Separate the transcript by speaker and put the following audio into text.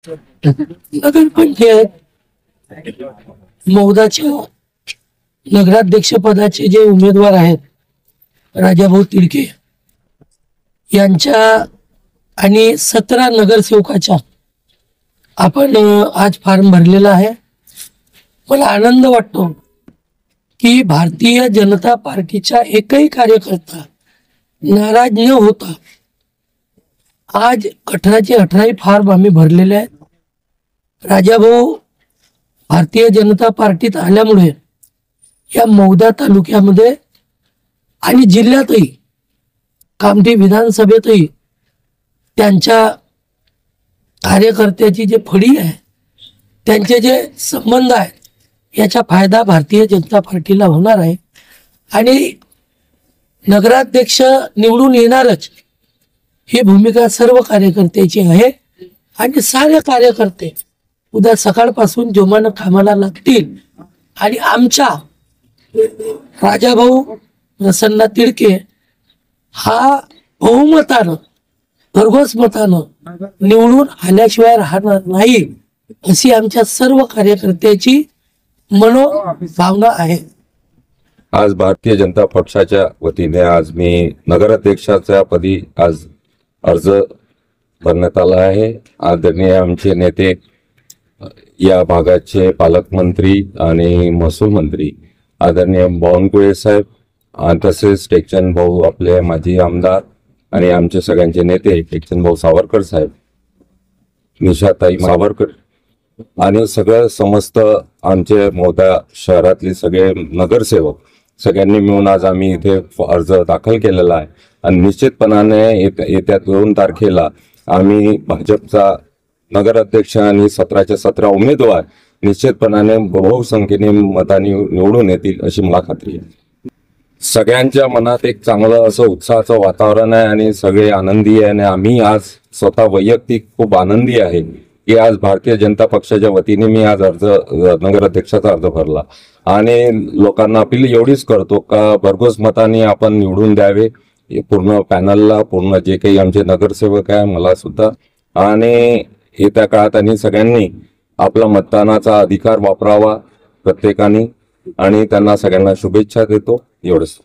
Speaker 1: नगरपंचायत मौदाच्या नगराध्यक्ष पदाचे जे उमेदवार आहेत राजाभाऊ तिडके यांच्या आणि 17 नगरसेवकाच्या आपण आज फॉर्म भरलेला आहे। मला आनंद वाटतो की भारतीय जनता पार्टीचा एकही कार्यकर्ता नाराज न होता आज 18चे 18 फॉर्म आम्ही भरलेले आहेत। राजाभाऊ भारतीय जनता पार्टीत आल्यामुळे या मौदा तालुक्यामध्ये आणि जिल्ह्यातही कामठी विधानसभेतही त्यांच्या कार्यकर्त्याची जे फळी आहे त्यांचे जे संबंध आहेत याचा फायदा भारतीय जनता पार्टीला होणार आहे आणि नगराध्यक्ष निवडून येणारच ही भूमिका सर्व कार्यकर्त्याची आहे आणि सारे कार्यकर्ते उद्या सकाळपासून जोमानं कामाला लागतील आणि आमच्या राजाभाऊ प्रसन्न तिडके हा बहुमतानं भरघोस मतानं निवडून आल्याशिवाय राहणार नाही अशी आमच्या सर्व कार्यकर्त्याची मनोभावना आहे।
Speaker 2: आज भारतीय जनता पक्षाच्या वतीने आज मी नगराध्यक्षाच्या पदी आज अर्ज भरण्यात आला आहे। आदरणीय आमचे नेते या भागाचे पालकमंत्री आणि महसूल मंत्री आदरणीय बावनकुळे साहेब आणि तसेच टेकचंद भाऊ आपले माजी आमदार आणि आमचे सगळ्यांचे नेते टेकचंद भाऊ सावरकर साहेब, निशाताई सावरकर आणि सगळं समस्त आमचे मौदा शहरातले सगळे नगरसेवक सगळ्यांनी मिळून आज आम्ही इथे अर्ज दाखल केलेला आहे आणि निश्चितपणाने येत्या 2 तारखेला आम्ही भाजपचा नगराध्यक्ष आणि 17च्या 17 उमेदवार निश्चितपणाने बहुसंख्येने मतांनी निवडून येतील अशी मला खात्री आहे। सगळ्यांच्या मनात एक चांगलं असं उत्साहाचं वातावरण आहे आणि सगळे आनंदी आहे आणि आम्ही आज स्वतः वैयक्तिक खूप आनंदी आहे की आज भारतीय जनता पक्षाच्या वतीने मी आज नगराध्यक्षाचा अर्ज भरला आणि लोकांना अपील एवढीच करतो का भरघोस मतांनी आपण निवडून द्यावे पूर्ण पॅनलला, पूर्ण जे काही आमचे नगरसेवक आहे मला सुद्धा, आणि येत्या काळात आणि सगळ्यांनी आपला मतदानाचा अधिकार वापरावा प्रत्येकाने आणि त्यांना सगळ्यांना शुभेच्छा देतो एवढंच।